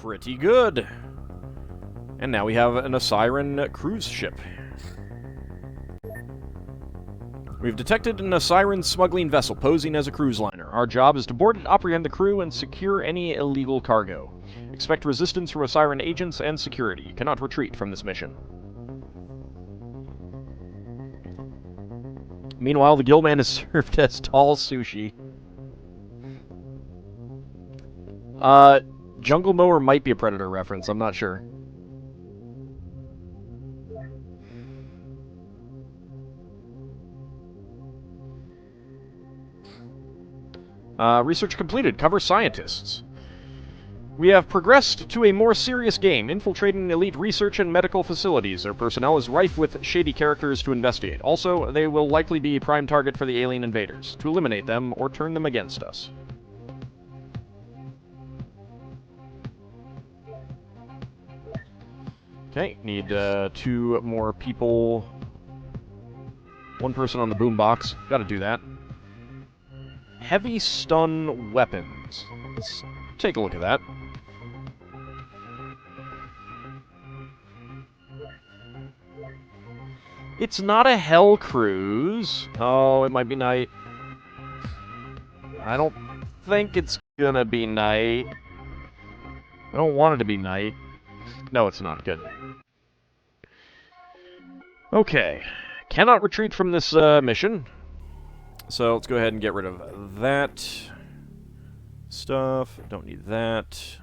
Pretty good. And now we have an Osiron cruise ship. We've detected an Osiron smuggling vessel posing as a cruise liner. Our job is to board it, apprehend the crew, and secure any illegal cargo. Expect resistance from Osiron agents and security. You cannot retreat from this mission. Meanwhile, the Guildman is served as tall sushi. Jungle Mower might be a Predator reference, I'm not sure. Research completed. Cover scientists. We have progressed to a more serious game, infiltrating elite research and medical facilities. Their personnel is rife with shady characters to investigate. Also, they will likely be a prime target for the alien invaders, to eliminate them or turn them against us. Okay, need 2 more people. 1 person on the boombox. Gotta do that. Heavy stun weapons. Let's take a look at that. It's not a hell cruise. Oh, it might be night. I don't think it's gonna be night. I don't want it to be night. No, it's not. Good. Okay. Cannot retreat from this mission. So let's go ahead and get rid of that stuff. Don't need that.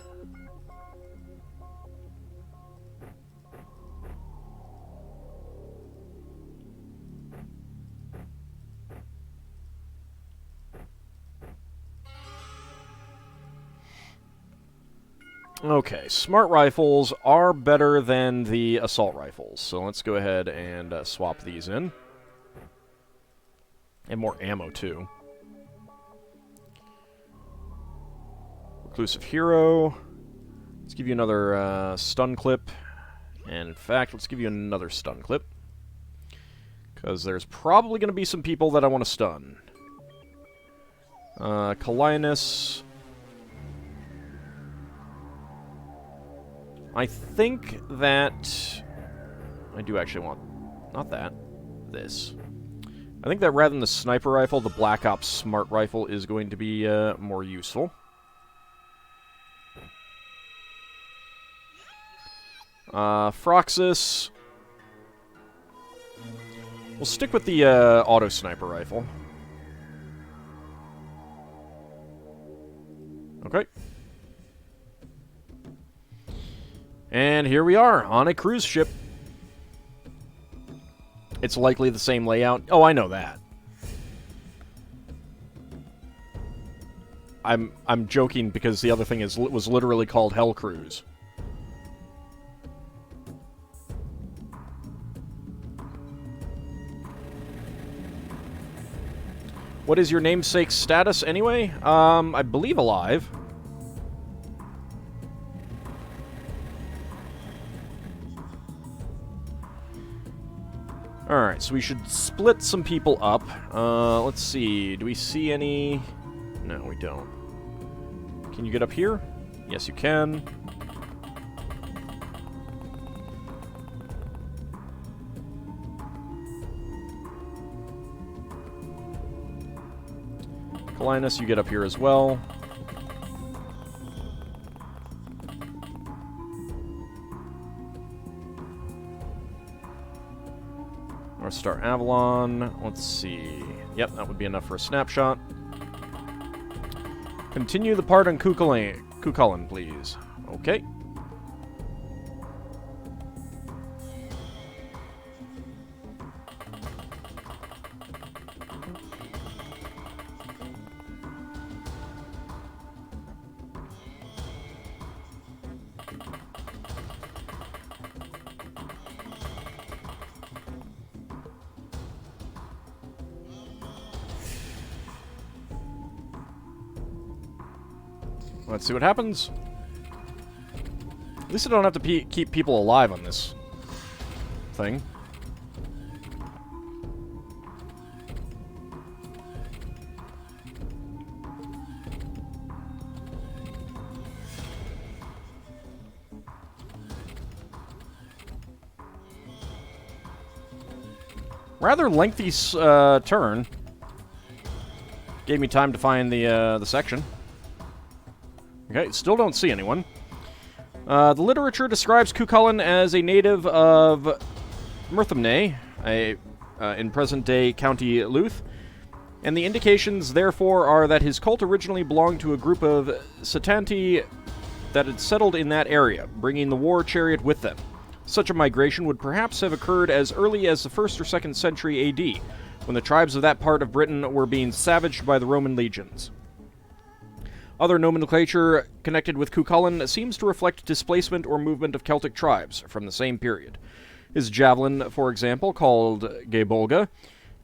Okay, smart rifles are better than the assault rifles, so let's go ahead and swap these in. And more ammo, too. Reclusive Hero. Let's give you another stun clip. And in fact, let's give you another stun clip. Because there's probably going to be some people that I want to stun. Kalinus. I think that... I do actually want... Not that. This. I think that rather than the sniper rifle, the Black Ops smart rifle is going to be more useful. Froxus. We'll stick with the auto sniper rifle. Okay. And here we are, on a cruise ship. It's likely the same layout. Oh, I know that. I'm joking because the other thing was literally called Hell Cruise. What is your namesake's status anyway? I believe alive. Alright, so we should split some people up. Let's see. Do we see any... No, we don't. Can you get up here? Yes, you can. Kalinus, you get up here as well. North Star Avalon. Let's see. Yep, that would be enough for a snapshot. Continue the part on Kukulin, please. Okay. Let's see what happens. At least I don't have to keep people alive on this thing. Rather lengthy turn. Gave me time to find the section. Okay, still don't see anyone. The literature describes Cuchulainn as a native of Merthyne, in present-day County Louth, and the indications, therefore, are that his cult originally belonged to a group of Setanti that had settled in that area, bringing the war chariot with them. Such a migration would perhaps have occurred as early as the 1st or 2nd century AD, when the tribes of that part of Britain were being savaged by the Roman legions. Other nomenclature connected with Cuchulainn seems to reflect displacement or movement of Celtic tribes from the same period. His javelin, for example, called Gebolga,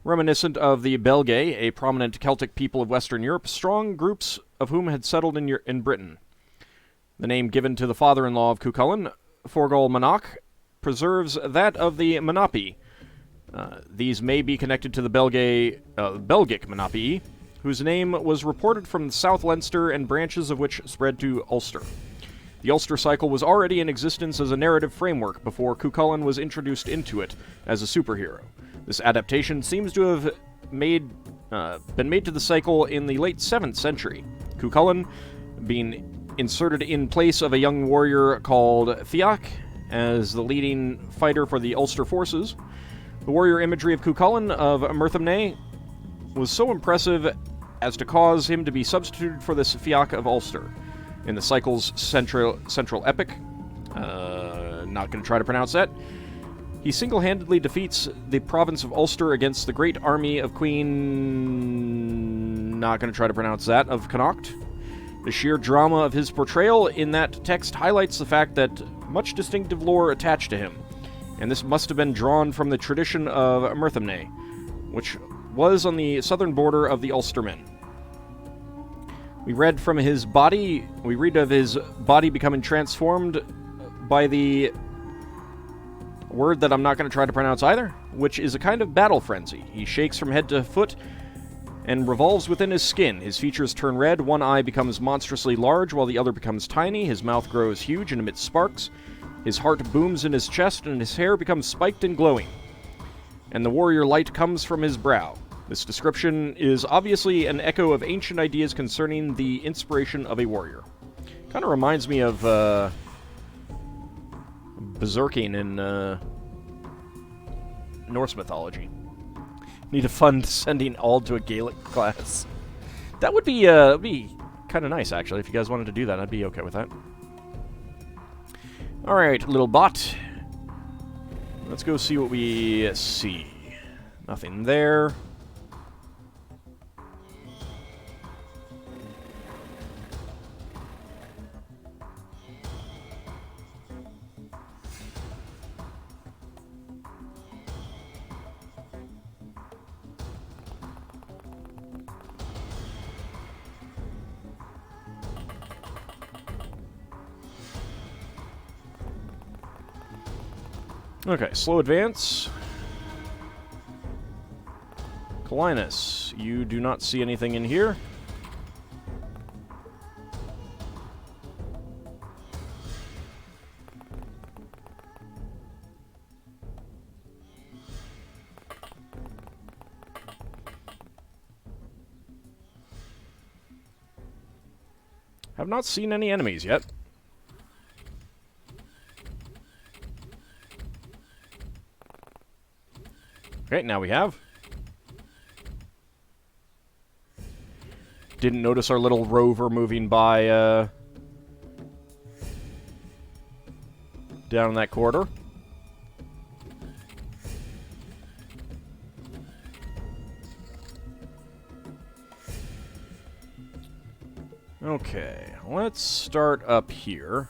reminiscent of the Belgae, a prominent Celtic people of Western Europe, strong groups of whom had settled in Britain. The name given to the father-in-law of Cuchulainn, Forgol Monach, preserves that of the Menapii. These may be connected to the Belgic Menapii, whose name was reported from South Leinster and branches of which spread to Ulster. The Ulster cycle was already in existence as a narrative framework before Cuchulainn was introduced into it as a superhero. This adaptation seems to have been made to the cycle in the late 7th century. Cuchulainn being inserted in place of a young warrior called Fiach as the leading fighter for the Ulster forces. The warrior imagery of Cuchulainn of Merthyne was so impressive as to cause him to be substituted for this Fiach of Ulster. In the cycle's central epic, not going to try to pronounce that, he single-handedly defeats the province of Ulster against the great army of Queen... not going to try to pronounce that, of Connacht. The sheer drama of his portrayal in that text highlights the fact that much distinctive lore attached to him, and this must have been drawn from the tradition of Merthyne, which was on the southern border of the Ulstermen. We read of his body becoming transformed by the word that I'm not going to try to pronounce either, which is a kind of battle frenzy. He shakes from head to foot and revolves within his skin. His features turn red, one eye becomes monstrously large while the other becomes tiny, his mouth grows huge and emits sparks, his heart booms in his chest, and his hair becomes spiked and glowing, and the warrior light comes from his brow. This description is obviously an echo of ancient ideas concerning the inspiration of a warrior. Kind of reminds me of berserking in Norse mythology. Need to fund sending Auld to a Gaelic class. That would be kind of nice, actually. If you guys wanted to do that, I'd be okay with that. Alright, little bot. Let's go see what we see. Nothing there. Okay, slow advance. Linus, you do not see anything in here. Have not seen any enemies yet. Okay, now we have. Didn't notice our little rover moving by down in that corridor. Okay, let's start up here.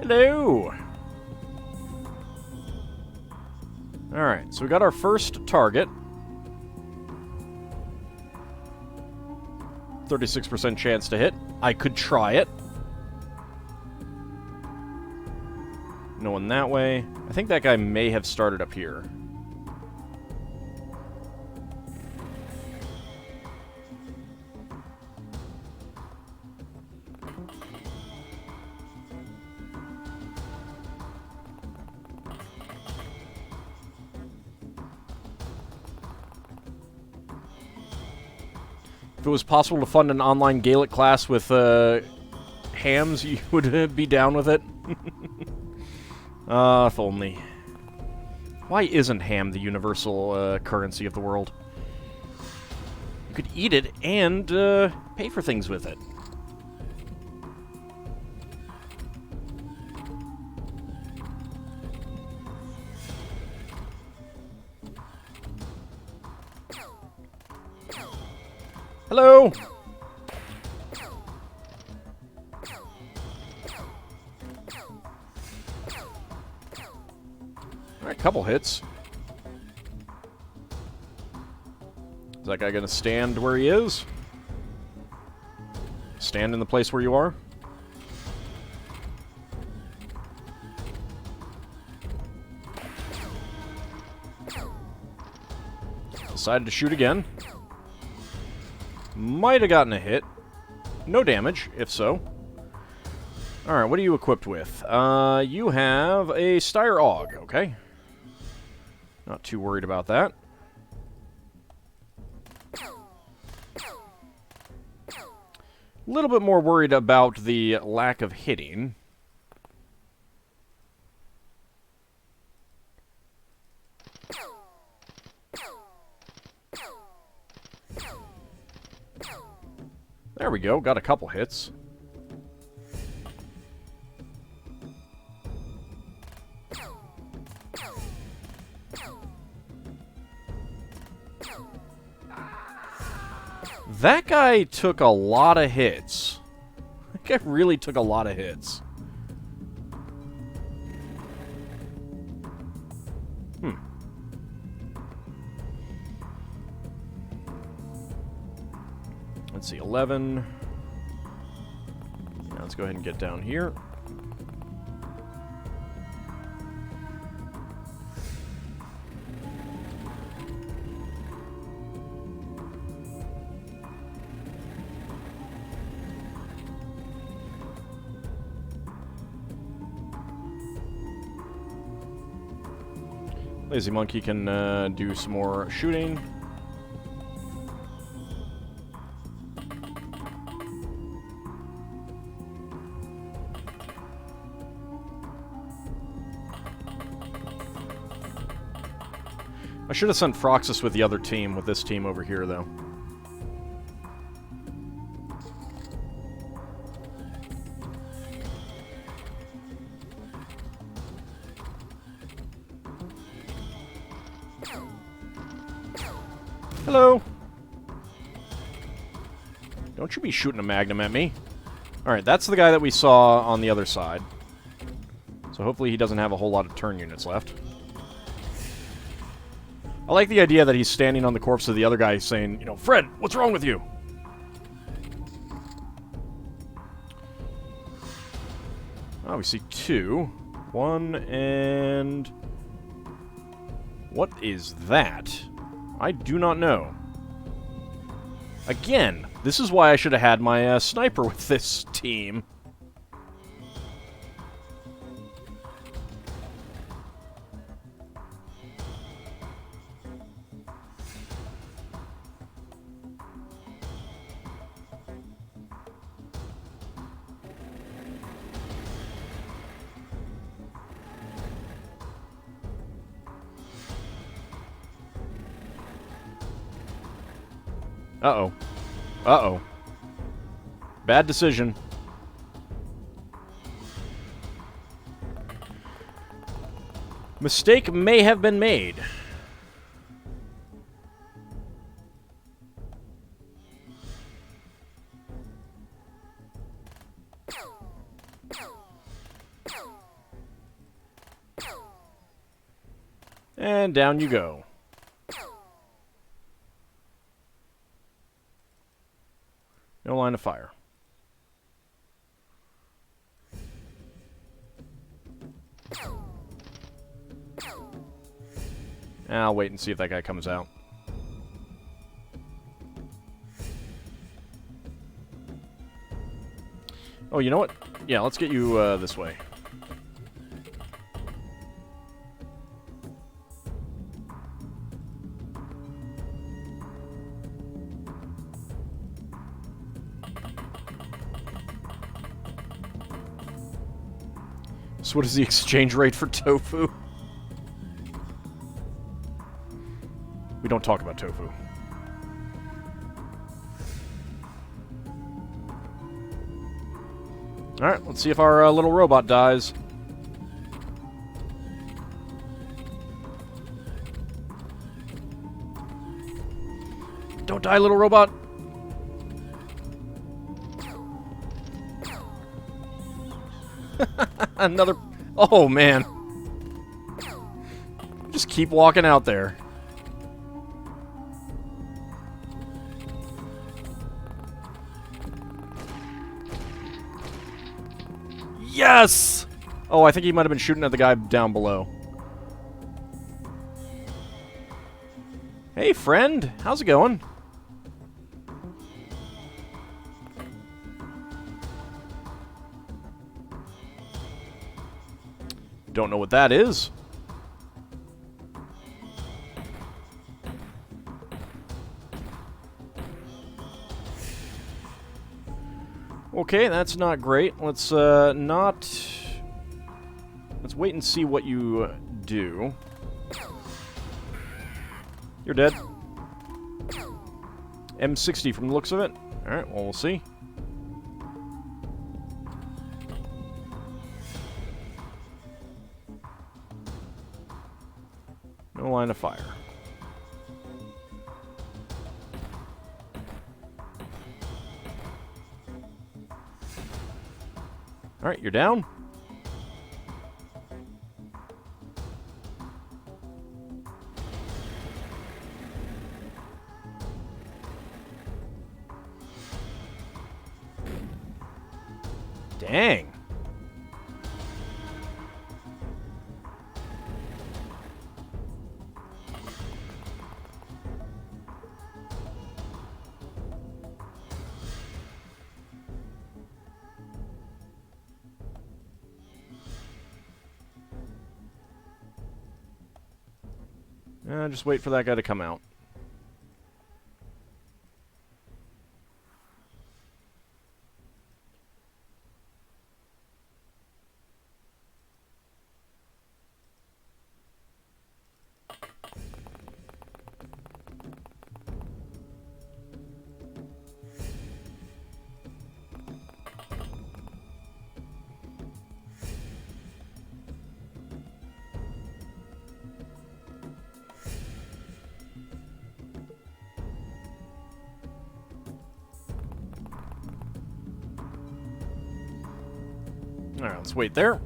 Hello! Alright, so we got our first target. 36% chance to hit. I could try it. No one that way. I think that guy may have started up here. If it was possible to fund an online Gaelic class with hams, you would be down with it. If only. Why isn't ham the universal currency of the world? You could eat it and pay for things with it. Hello! Alright, couple hits. Is that guy gonna stand where he is? Stand in the place where you are? Decided to shoot again. Might have gotten a hit. No damage, if so. Alright, what are you equipped with? You have a Styre Aug, okay. Not too worried about that. A little bit more worried about the lack of hitting. There we go, got a couple hits. That guy took a lot of hits. That guy really took a lot of hits. Let's see, 11. Yeah, let's go ahead and get down here. Lazy Monkey can do some more shooting. I should have sent Froxus with the other team, with this team over here, though. Hello! Don't you be shooting a magnum at me. Alright, that's the guy that we saw on the other side. So hopefully he doesn't have a whole lot of turn units left. I like the idea that he's standing on the corpse of the other guy saying, you know, Fred, what's wrong with you? Oh, we see two. One and... What is that? I do not know. Again, this is why I should have had my sniper with this team. Uh-oh. Uh-oh. Bad decision. Mistake may have been made. And down you go. No line of fire. I'll wait and see if that guy comes out. Oh, you know what? Yeah, let's get you this way. So what is the exchange rate for tofu? We don't talk about tofu. Alright, let's see if our little robot dies. Don't die, little robot! Another... Oh, man. Just keep walking out there. Yes! Oh, I think he might have been shooting at the guy down below. Hey, friend. How's it going? Don't know what that is. Okay, that's not great. Let's wait and see what you do. You're dead. M60 from the looks of it. Alright, well, we'll see. No line of fire. Alright, you're down. Dang. Just wait for that guy to come out. Alright, let's wait there.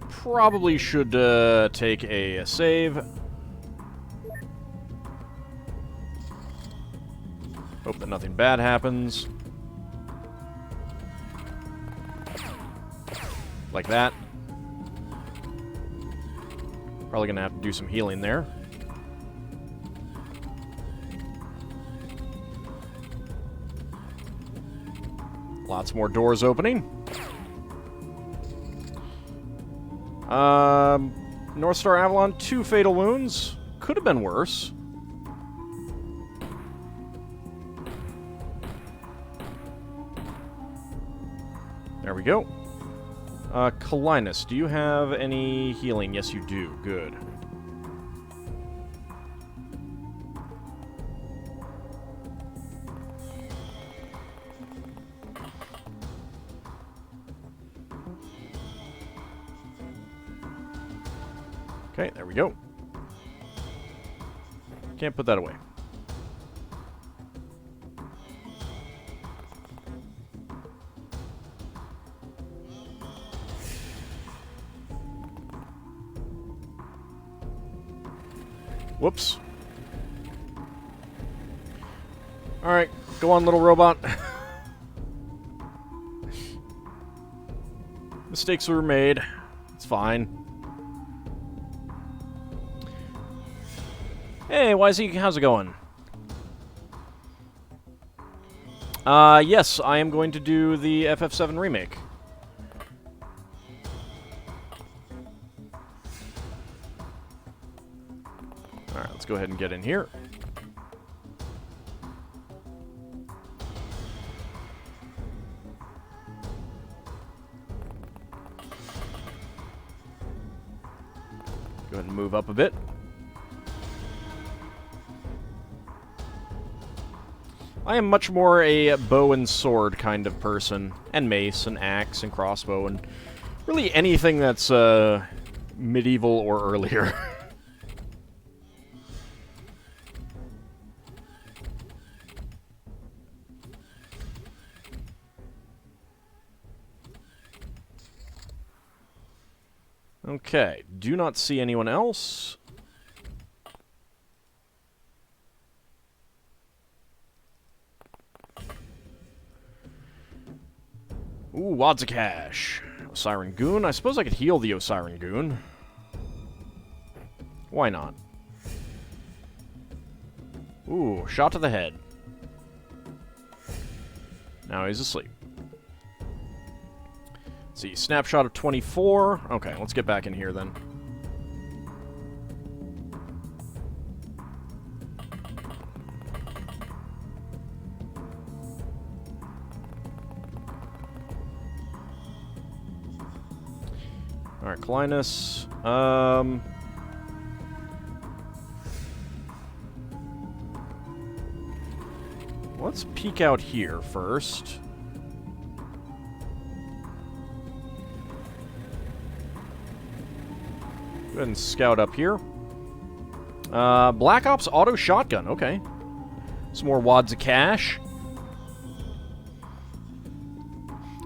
Probably should take a save. Hope that nothing bad happens. Like that. Probably gonna have to do some healing there. Lots more doors opening. North Star Avalon, 2 fatal wounds. Could have been worse. There we go. Kalinus, do you have any healing? Yes, you do. Good. Okay, there we go. Can't put that away. Whoops. Alright, go on, little robot. Mistakes were made. It's fine. Hey, YZ, how's it going? Yes, I am going to do the FF7 remake. Alright, let's go ahead and get in here. Go ahead and move up a bit. I am much more a bow and sword kind of person, and mace, and axe, and crossbow, and really anything that's medieval or earlier. Okay, do not see anyone else. Ooh, wads of cash. Osiron Goon. I suppose I could heal the Osiron Goon. Why not? Ooh, shot to the head. Now he's asleep. Let's see, snapshot of 24. Okay, let's get back in here then. Alright, Clinus. Let's peek out here first. Go ahead and scout up here. Black Ops Auto Shotgun, okay. Some more wads of cash.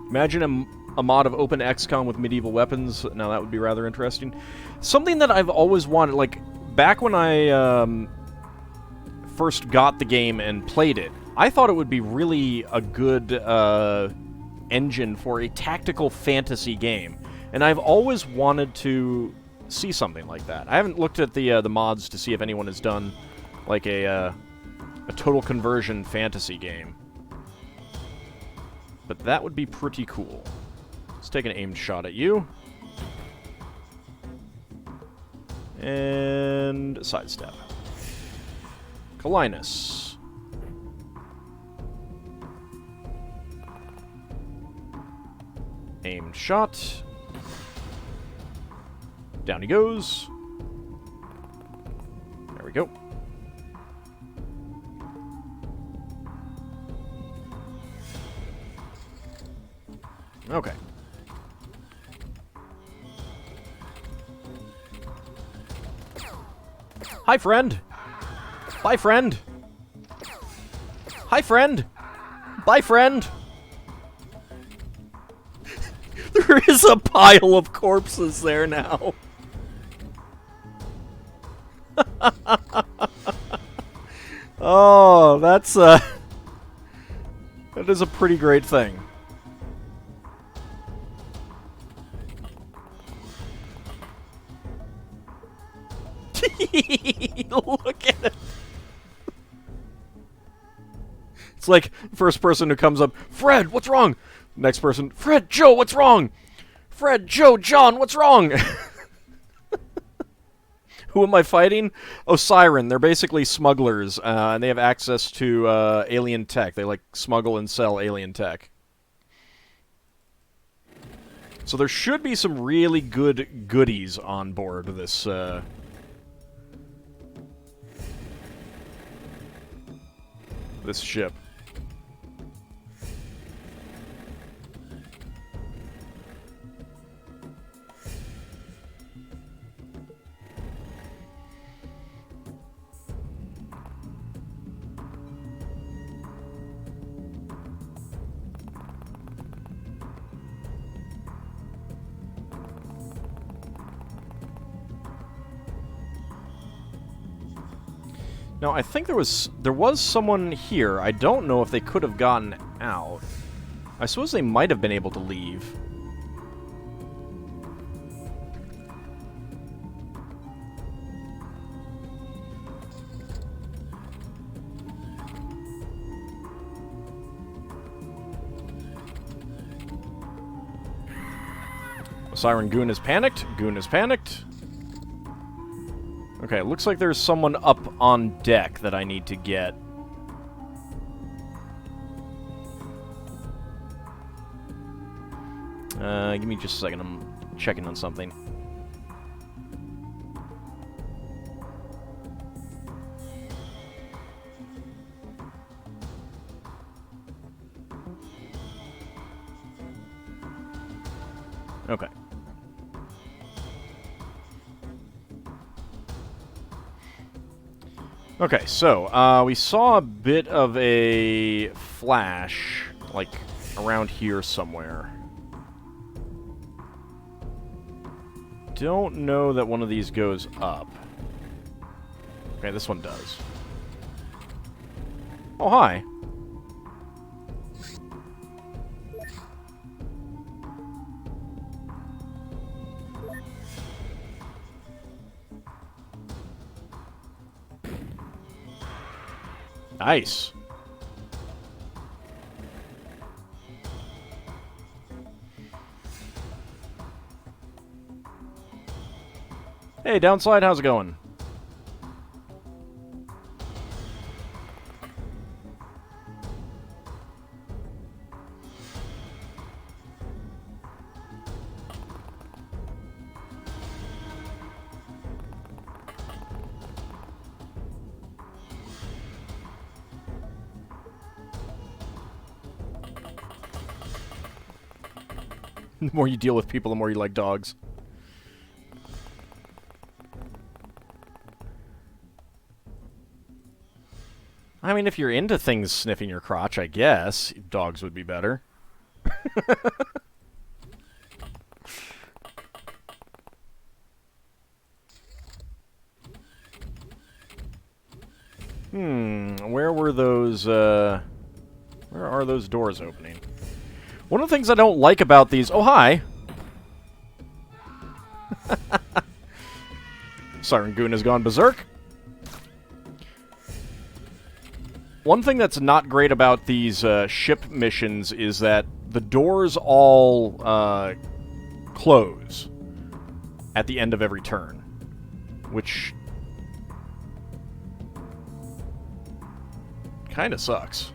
Imagine a mod of Open XCOM with medieval weapons. Now that would be rather interesting. Something that I've always wanted, like, back when I first got the game and played it, I thought it would be really a good engine for a tactical fantasy game. And I've always wanted to see something like that. I haven't looked at the mods to see if anyone has done, like, a total conversion fantasy game. But that would be pretty cool. Let's take an aimed shot at you. And sidestep. Clinus. Aimed shot. Down he goes. There we go. Okay. Hi, friend. Bye, friend. Hi, friend. Bye, friend. There is a pile of corpses there now. Oh, that's that is a pretty great thing. Look at it. It's like first person who comes up, Fred, what's wrong? Next person, Fred, Joe, what's wrong? Fred, Joe, John, what's wrong? Who am I fighting? Osiron. They're basically smugglers, and they have access to alien tech. They, like, smuggle and sell alien tech. So there should be some really good goodies on board this, this ship. Now, I think there was someone here. I don't know if they could have gotten out. I suppose they might have been able to leave. Osiron Goon is panicked. Goon is panicked. Okay, looks like there's someone up on deck that I need to get. Give me just a second. I'm checking on something. Okay. Okay, so, we saw a bit of a flash, like, around here somewhere. Don't know that one of these goes up. Okay, this one does. Oh, hi. Nice. Hey, Downside, how's it going? The more you deal with people, the more you like dogs. I mean, if you're into things sniffing your crotch, I guess dogs would be better. Where were those, where are those doors opening? One of the things I don't like about these... Oh, hi! Siren Goon has gone berserk. One thing that's not great about these ship missions is that the doors all close at the end of every turn, which kind of sucks.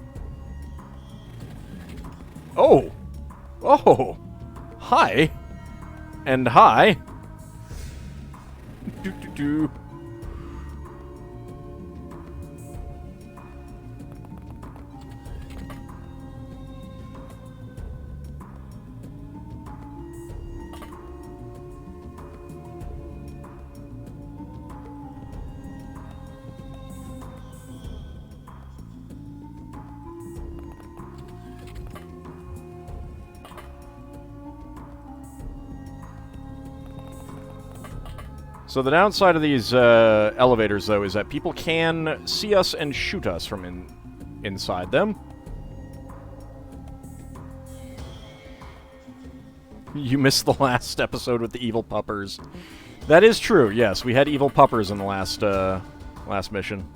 Oh! Oh! Hi! And hi! Do-do-do. So the downside of these elevators, though, is that people can see us and shoot us from inside them. You missed the last episode with the evil puppers. That is true, yes. We had evil puppers in the last mission.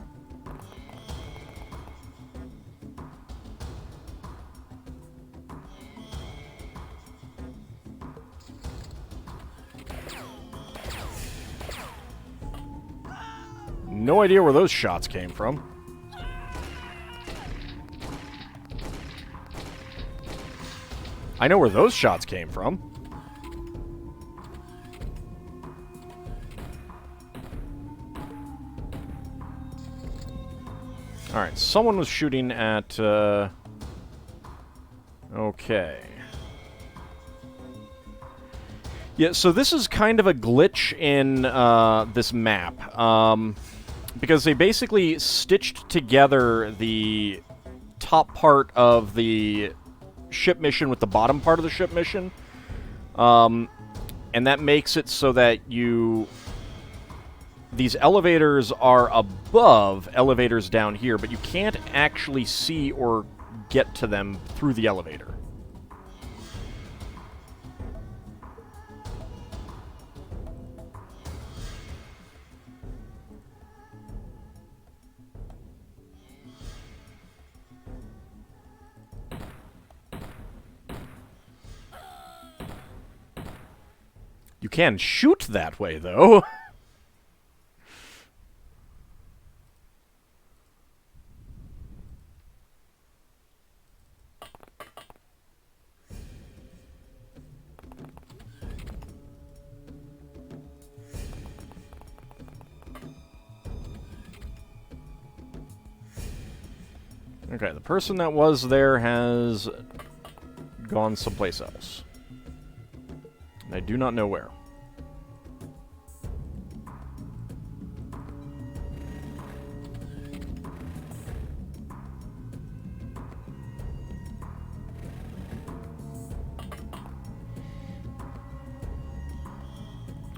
No idea where those shots came from. I know where those shots came from. Alright, someone was shooting at, okay. Yeah, so this is kind of a glitch in, this map. Because they basically stitched together the top part of the ship mission with the bottom part of the ship mission. And that makes it so that these elevators are above elevators down here, but you can't actually see or get to them through the elevator. You can shoot that way, though. Okay, the person that was there has gone someplace else. I do not know where.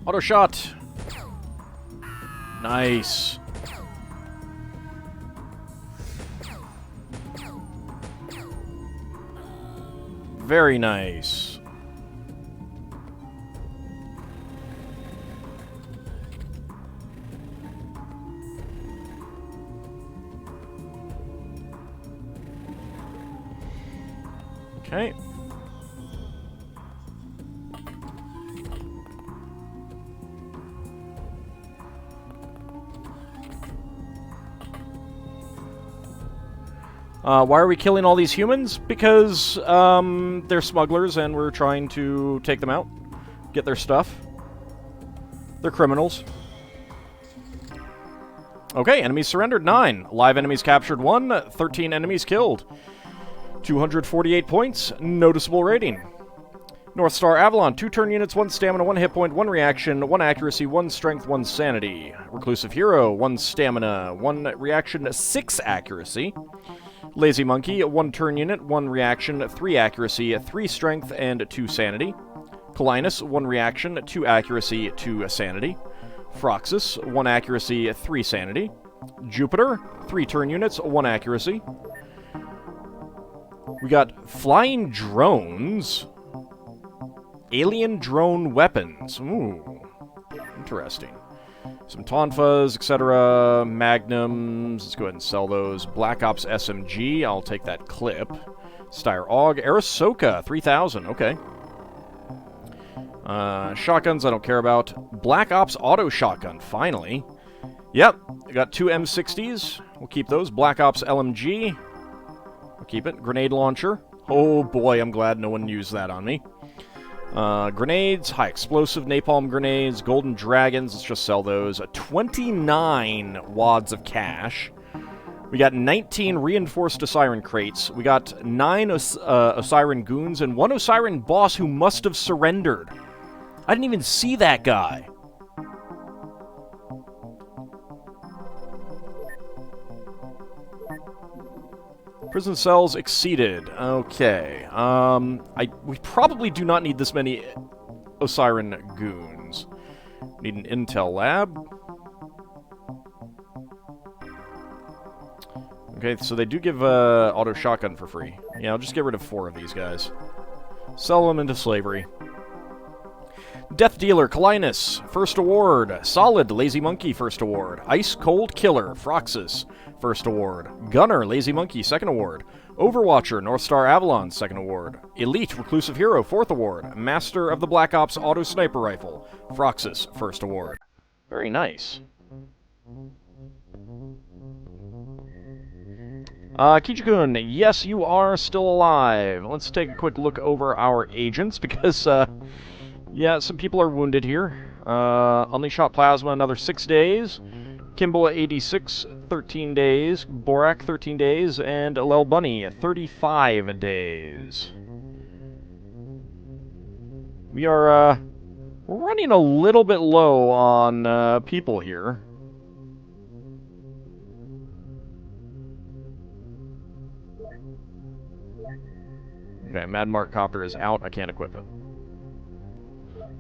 Auto shot. Nice. Very nice. Okay. Why are we killing all these humans? Because, they're smugglers and we're trying to take them out. Get their stuff. They're criminals. Okay, enemies surrendered, 9. Live enemies captured, 1. 13 enemies killed. 248 points. Noticeable rating. North Star Avalon, 2 turn units, 1 stamina, 1 hit point, 1 reaction, 1 accuracy, 1 strength, 1 sanity. Reclusive Hero, 1 stamina, 1 reaction, 6 accuracy. Lazy Monkey, 1 turn unit, 1 reaction, 3 accuracy, 3 strength, and 2 sanity. Colinus, 1 reaction, 2 accuracy, 2 sanity. Froxus, 1 accuracy, 3 sanity. Jupiter, 3 turn units, 1 accuracy. We got flying drones. Alien drone weapons. Ooh, interesting. Some Tonfas, etc. Magnums. Let's go ahead and sell those. Black Ops SMG. I'll take that clip. Styre AUG. Arisoka, 3,000. Okay. Shotguns, I don't care about. Black Ops Auto Shotgun, finally. Yep, I got 2 M60s. We'll keep those. Black Ops LMG. We'll keep it. Grenade launcher. Oh boy, I'm glad no one used that on me. Grenades, high explosive napalm grenades, golden dragons, let's just sell those. 29 wads of cash. We got 19 reinforced Osiron crates. We got 9 Osiron goons and 1 Osiron boss who must have surrendered. I didn't even see that guy. Prison cells exceeded. Okay. We probably do not need this many Osiron goons. Need an intel lab. Okay, so they do give auto shotgun for free. Yeah, I'll just get rid of 4 of these guys. Sell them into slavery. Death Dealer, Colinus, first award. Solid, Lazy Monkey, first award. Ice Cold Killer, Froxus, first award. Gunner, Lazy Monkey, second award. Overwatcher, North Star Avalon, second award. Elite, Reclusive Hero, fourth award. Master of the Black Ops Auto Sniper Rifle, Froxus, first award. Very nice. Kichikun, yes, you are still alive. Let's take a quick look over our agents, because, yeah, some people are wounded here. Only shot Plasma another 6 days. Kimball 86, 13 days. Borak 13 days. And Alel Bunny 35 days. We are, we're running a little bit low on, people here. Okay, Mad Mark Copter is out. I can't equip it.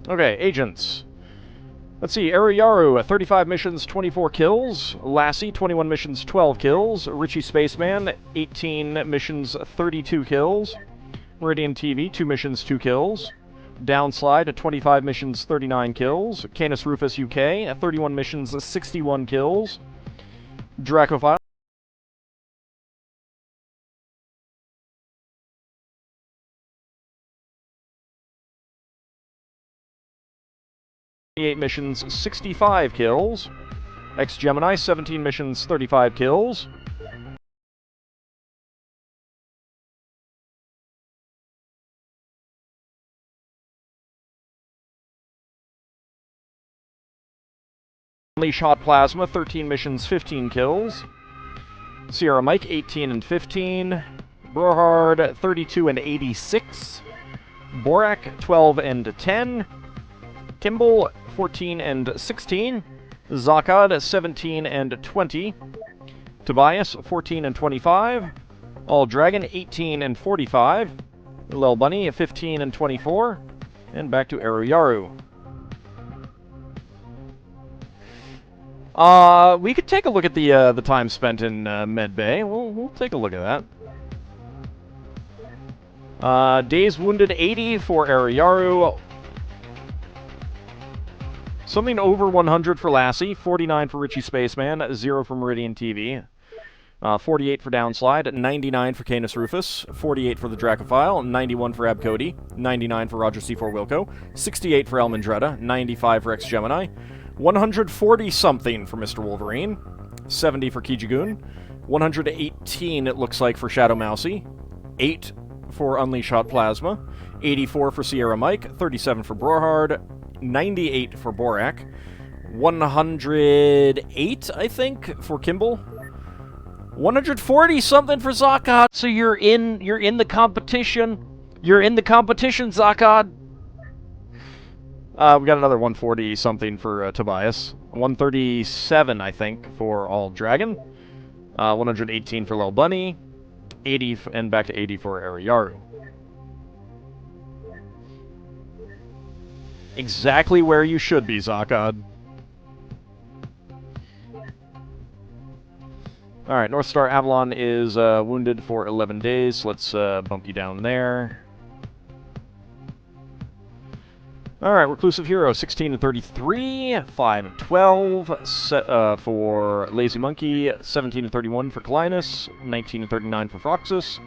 Okay, agents. Let's see, Ariyaru, 35 missions, 24 kills. Lassie, 21 missions, 12 kills. Richie Spaceman, 18 missions, 32 kills. Meridian TV, 2 missions, 2 kills. Downslide, 25 missions, 39 kills. Canis Rufus UK, 31 missions, 61 kills. Dracophile, 8 missions, 65 kills. Ex-Gemini, 17 missions, 35 kills. Unleash Hot Plasma, 13 missions, 15 kills. Sierra Mike, 18 and 15. Brohard, 32 and 86. Borak, 12 and 10. Kimball, 14 and 16. Zakad, 17 and 20. Tobias, 14 and 25. AuldDragon, 18 and 45. Lil Bunny, 15 and 24. And back to Aruyaru. We could take a look at the time spent in Med Bay. We'll take a look at that. Days wounded 80 for Aruyaru. Something over 100 for Lassie, 49 for Richie Spaceman, 0 for Meridian TV, 48 for Downslide, 99 for Canis Rufus, 48 for the Dracophile, 91 for Abcody, 99 for Roger C4 Wilco, 68 for Elmandretta, 95 for Ex-Gemini, 140-something for Mr. Wolverine, 70 for Kijigoon, 118 it looks like for Shadow Mousy, 8 for Unleash Hot Plasma, 84 for Sierra Mike, 37 for Brohard, 98 for Borak, 108, I think, for Kimball, 140 something for Zakad. So you're in the competition. You're in the competition, Zakad. We got another 140 something for Tobias, 137 I think for AuldDragon, 118 for Lil Bunny, 80 and back to 80 for Aruyaru. Exactly where you should be, Zakad. Alright, North Star Avalon is wounded for 11 days. Let's bump you down there. Alright, Reclusive Hero, 16 and 33, 5 and 12 for Lazy Monkey, 17 and 31 for Clinus, 19 and 39 for Froxus,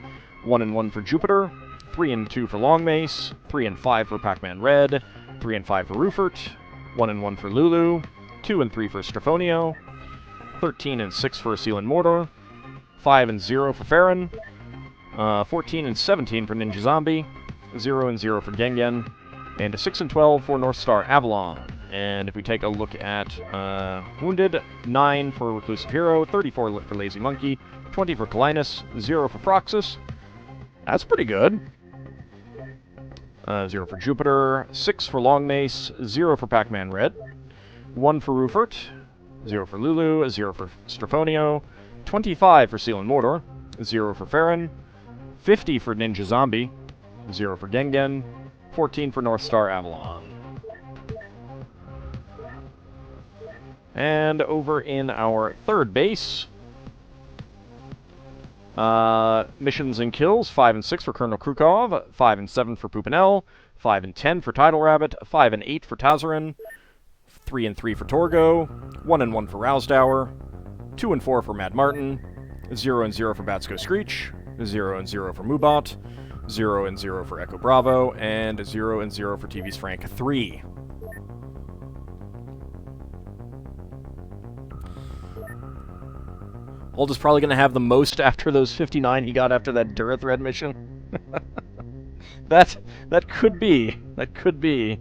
1 and 1 for Jupiter, 3 and 2 for Longmace, 3 and 5 for Pac-Man Red, 3 and 5 for Rufert, 1 and 1 for Lulu, 2 and 3 for Strafonio, 13 and 6 for Seal and Mortar, 5 and 0 for Farron, 14 and 17 for Ninja Zombie, 0 and 0 for Gengen, and 6 and 12 for North Star Avalon. And if we take a look at Wounded, 9 for Reclusive Hero, 34 for Lazy Monkey, 20 for Clinus, 0 for Froxus. That's pretty good. 0 for Jupiter, 6 for Longmace, 0 for Pac-Man Red, 1 for Rufert, 0 for Lulu, 0 for Strafonio, 25 for Seal and Mortar, 0 for Farron, 50 for Ninja Zombie, 0 for Gengen, 14 for North Star Avalon. And over in our third base, missions and kills, 5 and 6 for Colonel Krukov, 5 and 7 for Pupanel, 5 and 10 for Tidal Rabbit, 5 and 8 for Tazarin, 3 and 3 for Torgo, 1 and 1 for Rousdower, 2 and 4 for Mad Martin, 0 and 0 for Batsko Screech, 0 and 0 for Moobot, 0 and 0 for Echo Bravo, and 0 and 0 for TV's Frank 3. Old is probably going to have the most after those 59 he got after that Durithread mission. that could be. That could be.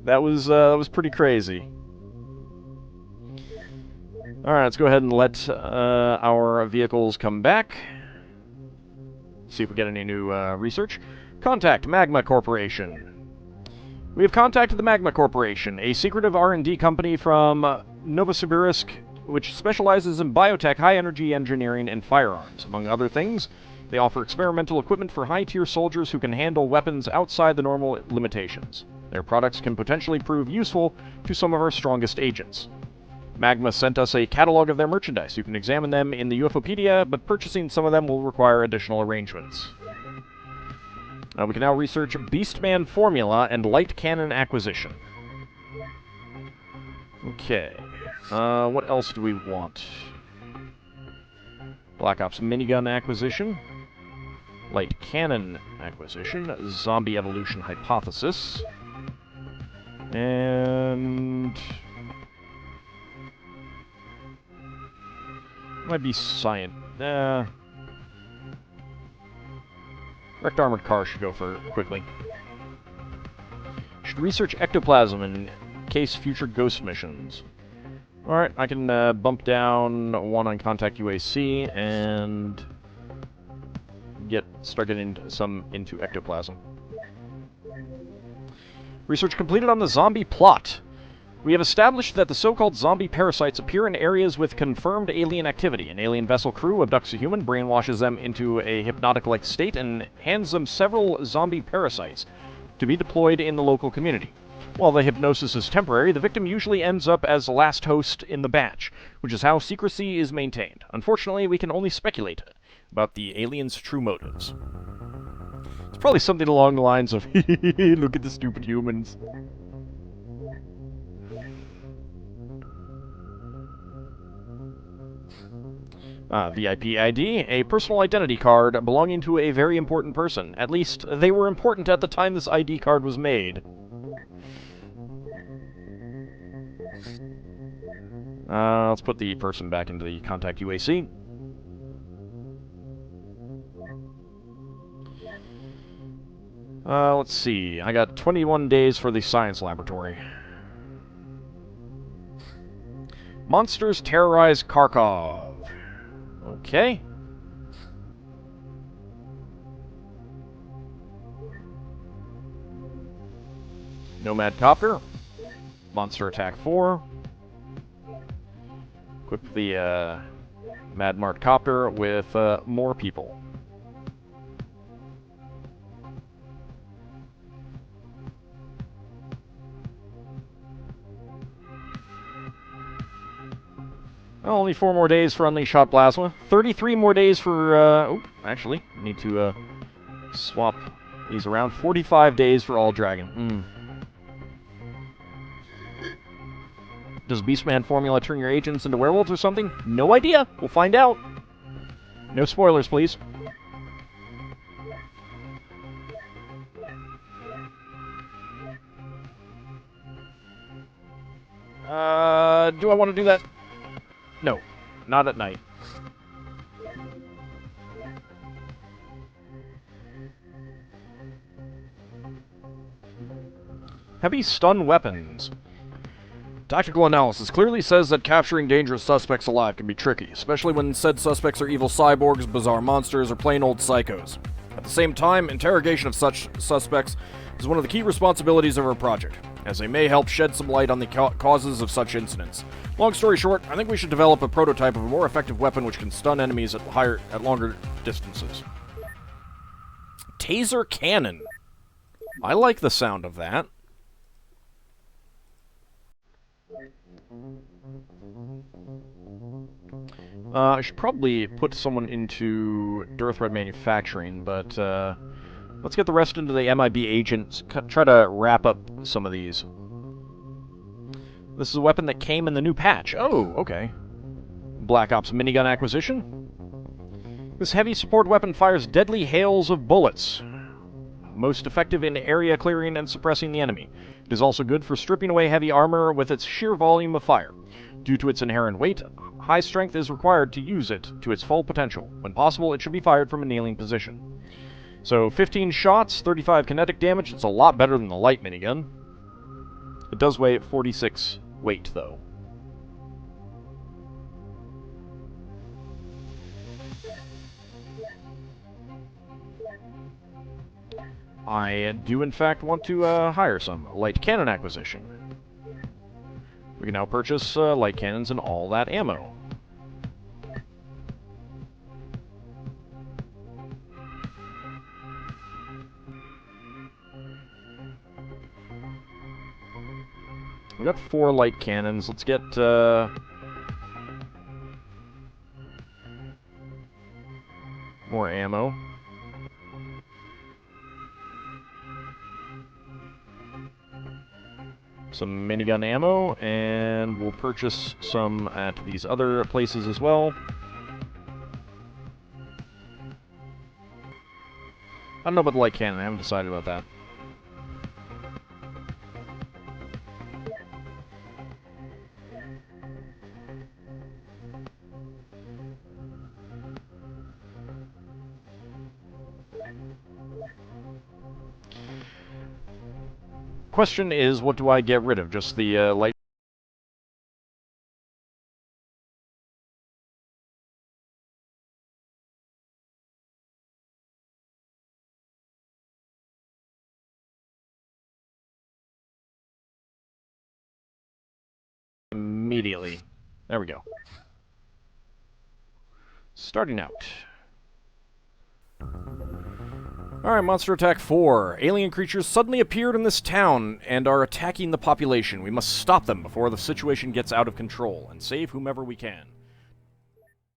That was pretty crazy. Alright, let's go ahead and let our vehicles come back. See if we get any new research. Contact Magma Corporation. We have contacted the Magma Corporation, a secretive R&D company from Novosibirsk, which specializes in biotech, high-energy engineering, and firearms. Among other things, they offer experimental equipment for high-tier soldiers who can handle weapons outside the normal limitations. Their products can potentially prove useful to some of our strongest agents. Magma sent us a catalog of their merchandise. You can examine them in the UFOpedia, but purchasing some of them will require additional arrangements. We can now research Beastman formula and light cannon acquisition. Okay. What else do we want? Black Ops minigun acquisition. Light cannon acquisition. Zombie evolution hypothesis. And... might be science. Wrecked armored car should go for quickly. Should research ectoplasm in case future ghost missions. Alright, I can bump down one on contact UAC and start getting some into ectoplasm. Research completed on the zombie plot. We have established that the so-called zombie parasites appear in areas with confirmed alien activity. An alien vessel crew abducts a human, brainwashes them into a hypnotic-like state, and hands them several zombie parasites to be deployed in the local community. While the hypnosis is temporary, the victim usually ends up as the last host in the batch, which is how secrecy is maintained. Unfortunately, we can only speculate about the aliens' true motives. It's probably something along the lines of, look at the stupid humans. VIP ID, a personal identity card belonging to a very important person. At least, they were important at the time this ID card was made. Let's put the person back into the contact UAC. Let's see. I got 21 days for the science laboratory. Monsters terrorize Kharkov. Okay. Nomad Copter. Monster Attack 4. Equip the Mad Mart Copter with more people. Well, only 4 more days for Unleash Hot Plasma. 33 more days for, actually, I need to, swap these around. 45 days for AuldDragon. Does Beastman formula turn your agents into werewolves or something? No idea. We'll find out. No spoilers, please. Do I want to do that? No, not at night. Heavy stun weapons. Tactical analysis clearly says that capturing dangerous suspects alive can be tricky, especially when said suspects are evil cyborgs, bizarre monsters, or plain old psychos. At the same time, interrogation of such suspects is one of the key responsibilities of our project, as they may help shed some light on the causes of such incidents. Long story short, I think we should develop a prototype of a more effective weapon which can stun enemies at longer distances. Taser cannon. I like the sound of that. I should probably put someone into Dearth Threat Manufacturing, but let's get the rest into the MIB agents. Try to wrap up some of these. This is a weapon that came in the new patch. Oh, okay. Black Ops minigun acquisition. This heavy support weapon fires deadly hails of bullets. Most effective in area clearing and suppressing the enemy. It is also good for stripping away heavy armor with its sheer volume of fire. Due to its inherent weight, high strength is required to use it to its full potential. When possible, it should be fired from a kneeling position. So, 15 shots, 35 kinetic damage. It's a lot better than the light minigun. It does weigh 46 weight, though. I do, in fact, want to hire some. Light cannon acquisition. We can now purchase light cannons and all that ammo. We got 4 light cannons. Let's get, more ammo. Some minigun ammo, and we'll purchase some at these other places as well. I don't know about the light cannon. I haven't decided about that. Question is, what do I get rid of? Just the light? Immediately. There we go. Starting out. Alright, Monster Attack 4. Alien creatures suddenly appeared in this town and are attacking the population. We must stop them before the situation gets out of control and save whomever we can.